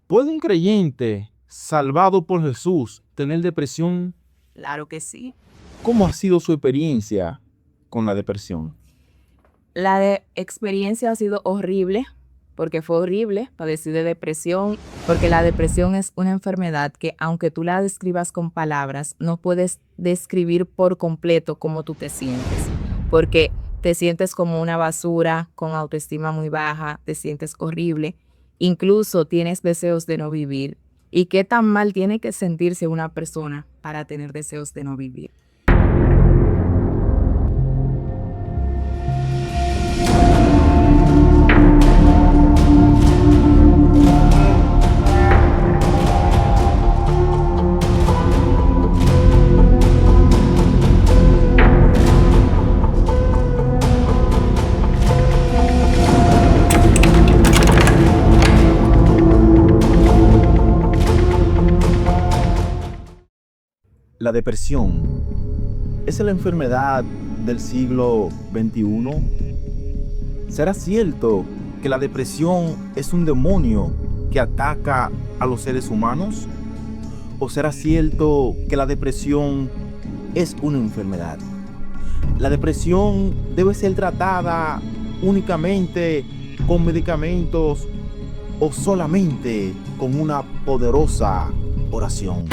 ¿Puede un creyente salvado por Jesús tener depresión? Claro que sí. ¿Cómo ha sido su experiencia con la depresión? Experiencia ha sido horrible, porque fue horrible padecer de depresión, porque la depresión es una enfermedad que aunque tú la describas con palabras, no puedes describir por completo cómo tú te sientes, porque te sientes como una basura, con autoestima muy baja, te sientes horrible, incluso tienes deseos de no vivir. ¿Y qué tan mal tiene que sentirse una persona para tener deseos de no vivir? ¿La depresión es la enfermedad del siglo XXI? ¿Será cierto que la depresión es un demonio que ataca a los seres humanos? ¿O será cierto que la depresión es una enfermedad? ¿La depresión debe ser tratada únicamente con medicamentos o solamente con una poderosa oración?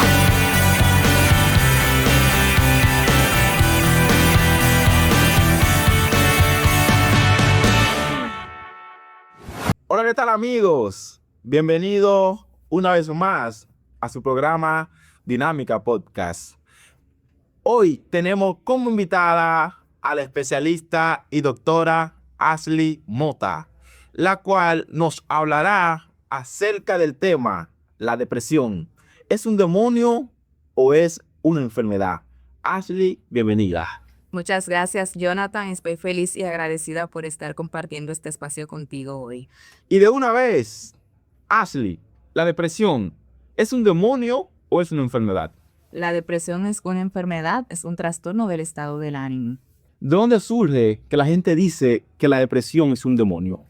Hola, ¿qué tal, amigos? Bienvenidos una vez más a su programa Dinámica Podcast. Hoy tenemos como invitada a la especialista y doctora Ashley Mota, la cual nos hablará acerca del tema, la depresión. ¿Es un demonio o es una enfermedad? Ashley, bienvenida. Muchas gracias, Jonathan. Estoy feliz y agradecida por estar compartiendo este espacio contigo hoy. Y de una vez, Ashley, ¿la depresión es un demonio o es una enfermedad? La depresión es una enfermedad, es un trastorno del estado del ánimo. ¿De dónde surge que la gente dice que la depresión es un demonio?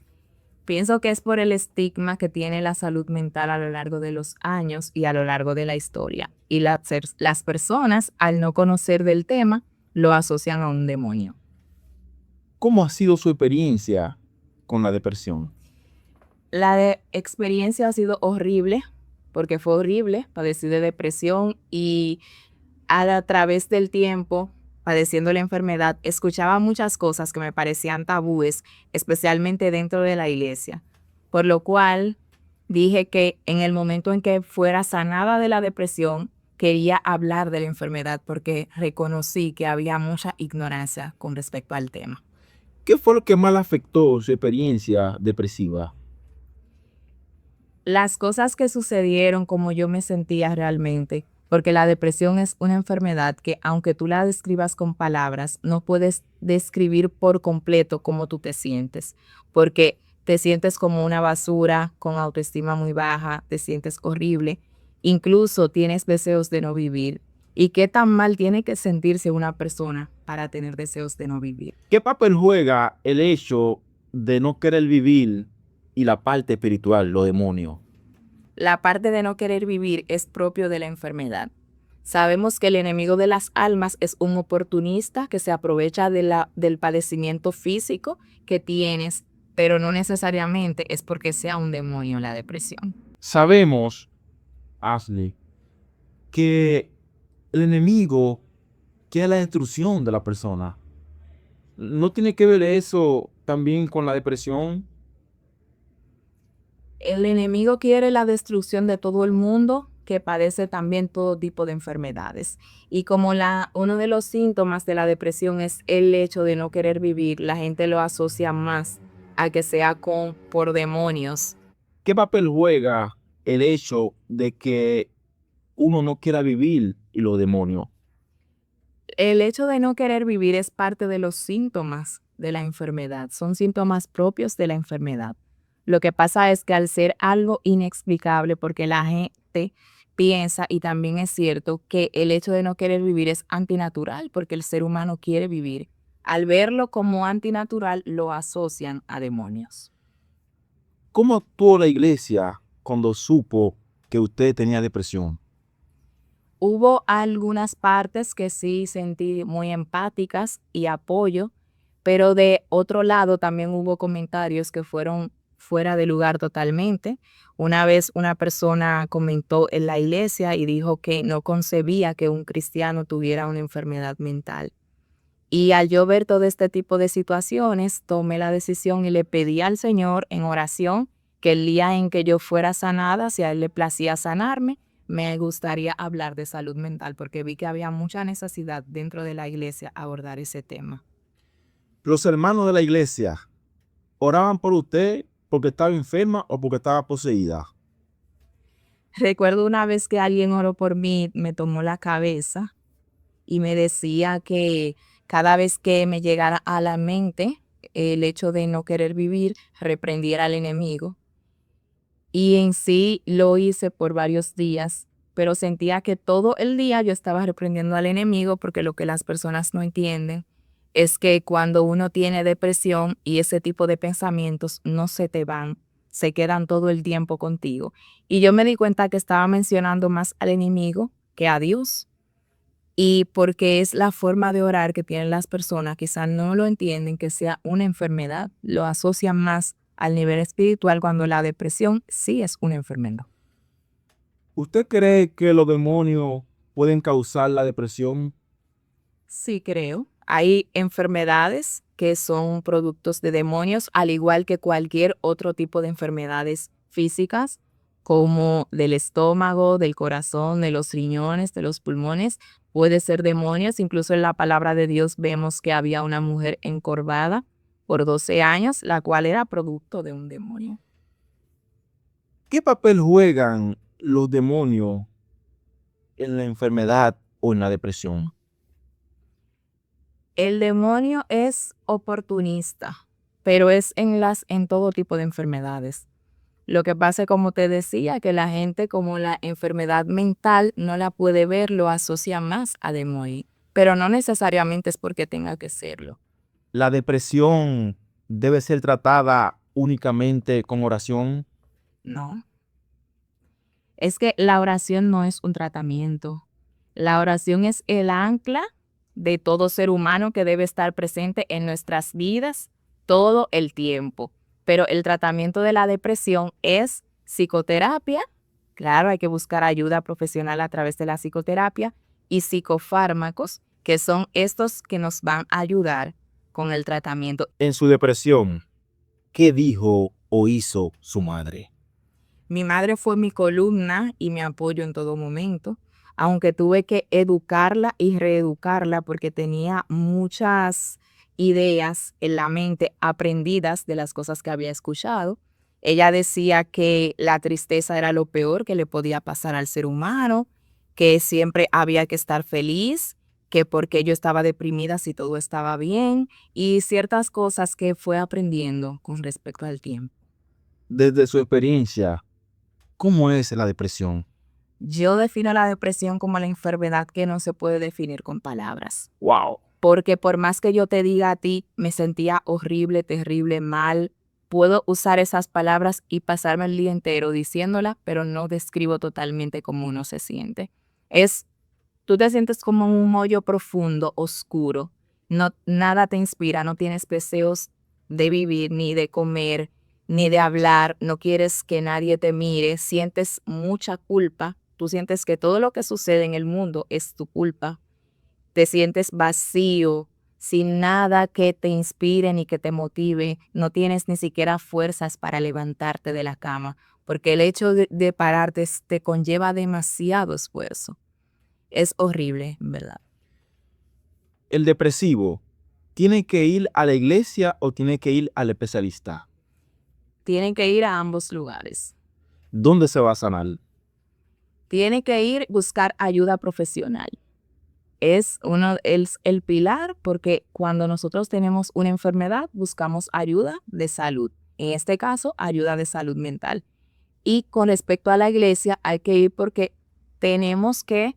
Pienso que es por el estigma que tiene la salud mental a lo largo de los años y a lo largo de la historia. Y las personas, al no conocer del tema, lo asocian a un demonio. ¿Cómo ha sido su experiencia con la depresión? Experiencia ha sido horrible, porque fue horrible padecer de depresión y a través del tiempo, padeciendo la enfermedad, escuchaba muchas cosas que me parecían tabúes, especialmente dentro de la iglesia. Por lo cual dije que en el momento en que fuera sanada de la depresión, quería hablar de la enfermedad porque reconocí que había mucha ignorancia con respecto al tema. ¿Qué fue lo que más le afectó su experiencia depresiva? Las cosas que sucedieron, como yo me sentía realmente, porque la depresión es una enfermedad que aunque tú la describas con palabras, no puedes describir por completo cómo tú te sientes, porque te sientes como una basura, con autoestima muy baja, te sientes horrible, incluso tienes deseos de no vivir. ¿Y qué tan mal tiene que sentirse una persona para tener deseos de no vivir? ¿Qué papel juega el hecho de no querer vivir y la parte espiritual, los demonios? La parte de no querer vivir es propio de la enfermedad. Sabemos que el enemigo de las almas es un oportunista que se aprovecha del padecimiento físico que tienes, pero no necesariamente es porque sea un demonio la depresión. Sabemos, Ashley, que el enemigo quiere la destrucción de la persona. ¿No tiene que ver eso también con la depresión? El enemigo quiere la destrucción de todo el mundo que padece también todo tipo de enfermedades. Y como uno de los síntomas de la depresión es el hecho de no querer vivir, la gente lo asocia más a que sea por demonios. ¿Qué papel juega el hecho de que uno no quiera vivir y los demonios? El hecho de no querer vivir es parte de los síntomas de la enfermedad, son síntomas propios de la enfermedad. Lo que pasa es que al ser algo inexplicable, porque la gente piensa, y también es cierto, que el hecho de no querer vivir es antinatural, porque el ser humano quiere vivir. Al verlo como antinatural, lo asocian a demonios. ¿Cómo actuó la iglesia cuando supo que usted tenía depresión? Hubo algunas partes que sí sentí muy empáticas y apoyo, pero de otro lado también hubo comentarios que fueron fuera de lugar totalmente. Una vez una persona comentó en la iglesia y dijo que no concebía que un cristiano tuviera una enfermedad mental. Y al yo ver todo este tipo de situaciones, tomé la decisión y le pedí al Señor en oración que el día en que yo fuera sanada, si a Él le placía sanarme, me gustaría hablar de salud mental, porque vi que había mucha necesidad dentro de la iglesia abordar ese tema. Los hermanos de la iglesia oraban por usted porque estaba enferma o porque estaba poseída. Recuerdo una vez que alguien oró por mí, me tomó la cabeza y me decía que cada vez que me llegara a la mente el hecho de no querer vivir, reprendiera al enemigo. Y en sí lo hice por varios días, pero sentía que todo el día yo estaba reprendiendo al enemigo, porque lo que las personas no entienden es que cuando uno tiene depresión y ese tipo de pensamientos no se te van, se quedan todo el tiempo contigo. Y yo me di cuenta que estaba mencionando más al enemigo que a Dios. Y porque es la forma de orar que tienen las personas, quizás no lo entienden que sea una enfermedad, lo asocian más al nivel espiritual, cuando la depresión sí es una enfermedad. ¿Usted cree que los demonios pueden causar la depresión? Sí, creo. Hay enfermedades que son productos de demonios, al igual que cualquier otro tipo de enfermedades físicas, como del estómago, del corazón, de los riñones, de los pulmones. Puede ser demonios. Incluso en la palabra de Dios vemos que había una mujer encorvada por 12 años, la cual era producto de un demonio. ¿Qué papel juegan los demonios en la enfermedad o en la depresión? El demonio es oportunista, pero es en todo tipo de enfermedades. Lo que pasa, como te decía, que la gente, como la enfermedad mental no la puede ver, lo asocia más a demonio, pero no necesariamente es porque tenga que serlo. ¿La depresión debe ser tratada únicamente con oración? No, es que la oración no es un tratamiento. La oración es el ancla de todo ser humano que debe estar presente en nuestras vidas todo el tiempo. Pero el tratamiento de la depresión es psicoterapia. Claro, hay que buscar ayuda profesional a través de la psicoterapia, y psicofármacos, que son estos que nos van a ayudar con el tratamiento. En su depresión, ¿qué dijo o hizo su madre? Mi madre fue mi columna y mi apoyo en todo momento, aunque tuve que educarla y reeducarla porque tenía muchas ideas en la mente aprendidas de las cosas que había escuchado. Ella decía que la tristeza era lo peor que le podía pasar al ser humano, que siempre había que estar feliz, que porque yo estaba deprimida si todo estaba bien, y ciertas cosas que fue aprendiendo con respecto al tiempo. Desde su experiencia, ¿cómo es la depresión? Yo defino la depresión como la enfermedad que no se puede definir con palabras. Wow. Porque por más que yo te diga a ti, me sentía horrible, terrible, mal, puedo usar esas palabras y pasarme el día entero diciéndola, pero no describo totalmente cómo uno se siente. Tú te sientes como en un hoyo profundo, oscuro. No, nada te inspira, no tienes deseos de vivir, ni de comer, ni de hablar, no quieres que nadie te mire, sientes mucha culpa, tú sientes que todo lo que sucede en el mundo es tu culpa, te sientes vacío, sin nada que te inspire ni que te motive, no tienes ni siquiera fuerzas para levantarte de la cama, porque el hecho de pararte te conlleva demasiado esfuerzo. Es horrible, en verdad. ¿El depresivo tiene que ir a la iglesia o tiene que ir al especialista? Tienen que ir a ambos lugares. ¿Dónde se va a sanar? Tienen que ir buscar ayuda profesional. Es el pilar, porque cuando nosotros tenemos una enfermedad, buscamos ayuda de salud. En este caso, ayuda de salud mental. Y con respecto a la iglesia, hay que ir porque tenemos que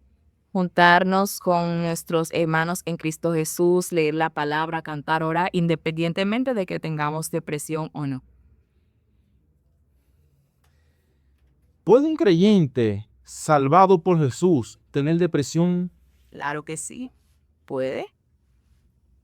juntarnos con nuestros hermanos en Cristo Jesús, leer la palabra, cantar, orar, independientemente de que tengamos depresión o no. ¿Puede un creyente salvado por Jesús tener depresión? Claro que sí, puede.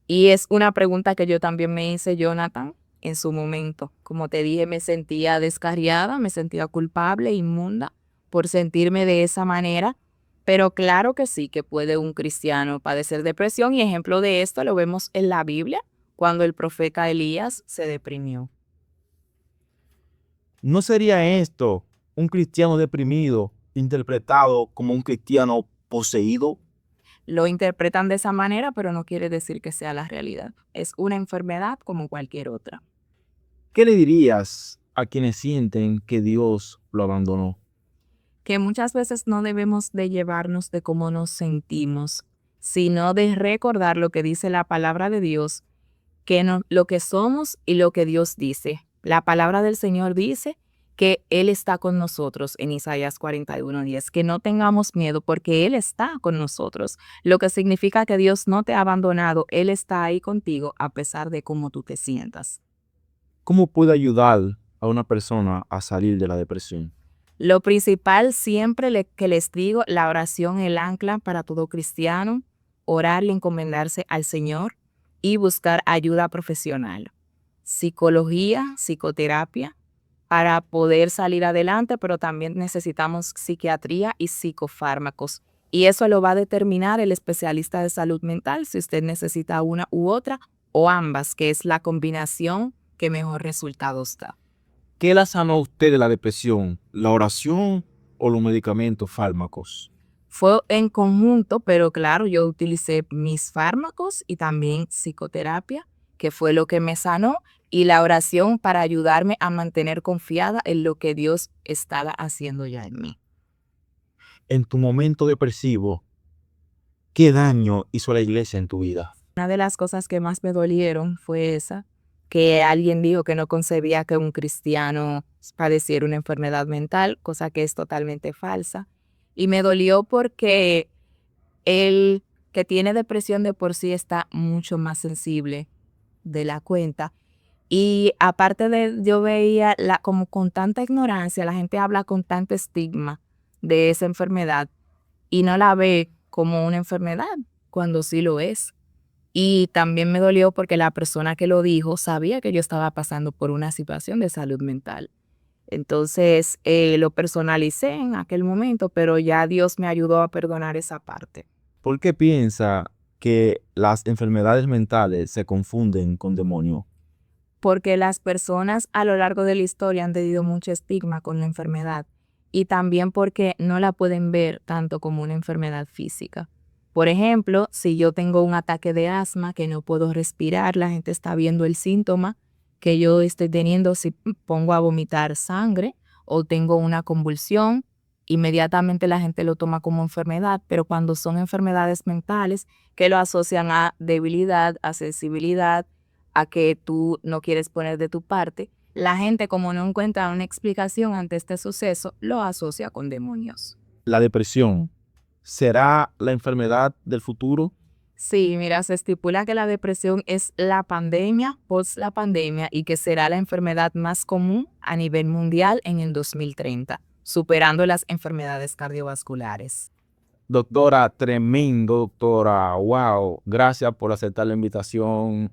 Y es una pregunta que yo también me hice, Jonathan, en su momento. Como te dije, me sentía descarriada, me sentía culpable, inmunda, por sentirme de esa manera. Pero claro que sí, que puede un cristiano padecer depresión. Y ejemplo de esto lo vemos en la Biblia, cuando el profeta Elías se deprimió. ¿No sería esto un cristiano deprimido interpretado como un cristiano poseído? Lo interpretan de esa manera, pero no quiere decir que sea la realidad. Es una enfermedad como cualquier otra. ¿Qué le dirías a quienes sienten que Dios lo abandonó? Que muchas veces no debemos de llevarnos de cómo nos sentimos, sino de recordar lo que dice la palabra de Dios, lo que somos y lo que Dios dice. La palabra del Señor dice que Él está con nosotros en Isaías 41:10, que no tengamos miedo porque Él está con nosotros, lo que significa que Dios no te ha abandonado, Él está ahí contigo a pesar de cómo tú te sientas. ¿Cómo puede ayudar a una persona a salir de la depresión? Lo principal siempre que les digo, la oración, el ancla para todo cristiano, orar y encomendarse al Señor y buscar ayuda profesional, psicología, psicoterapia, para poder salir adelante, pero también necesitamos psiquiatría y psicofármacos. Y eso lo va a determinar el especialista de salud mental, si usted necesita una u otra o ambas, que es la combinación que mejor resultados da. ¿Qué la sanó a usted de la depresión? ¿La oración o los medicamentos, fármacos? Fue en conjunto, pero claro, yo utilicé mis fármacos y también psicoterapia, que fue lo que me sanó, y la oración para ayudarme a mantener confiada en lo que Dios estaba haciendo ya en mí. En tu momento depresivo, ¿qué daño hizo la iglesia en tu vida? Una de las cosas que más me dolieron fue esa, que alguien dijo que no concebía que un cristiano padeciera una enfermedad mental, cosa que es totalmente falsa. Y me dolió porque el que tiene depresión de por sí está mucho más sensible de la cuenta. Y aparte de, yo veía como con tanta ignorancia, la gente habla con tanto estigma de esa enfermedad y no la ve como una enfermedad, cuando sí lo es. Y también me dolió porque la persona que lo dijo sabía que yo estaba pasando por una situación de salud mental. Entonces lo personalicé en aquel momento, pero ya Dios me ayudó a perdonar esa parte. ¿Por qué piensa que las enfermedades mentales se confunden con demonio? Porque las personas a lo largo de la historia han tenido mucho estigma con la enfermedad y también porque no la pueden ver tanto como una enfermedad física. Por ejemplo, si yo tengo un ataque de asma que no puedo respirar, la gente está viendo el síntoma que yo estoy teniendo si pongo a vomitar sangre o tengo una convulsión, inmediatamente la gente lo toma como enfermedad, pero cuando son enfermedades mentales que lo asocian a debilidad, a sensibilidad, a que tú no quieres poner de tu parte, la gente, como no encuentra una explicación ante este suceso, lo asocia con demonios. ¿La depresión será la enfermedad del futuro? Sí, mira, se estipula que la depresión es la pandemia, post la pandemia, y que será la enfermedad más común a nivel mundial en el 2030, superando las enfermedades cardiovasculares. Doctora, tremendo, doctora. Wow, gracias por aceptar la invitación.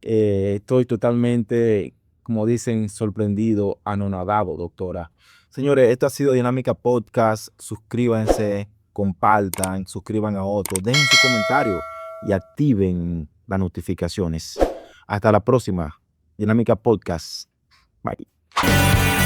Estoy totalmente, como dicen, sorprendido, anonadado, doctora. Señores, esto ha sido Dinámica Podcast. Suscríbanse, compartan, suscriban a otros, dejen su comentario y activen las notificaciones. Hasta la próxima. Dinámica Podcast. Bye.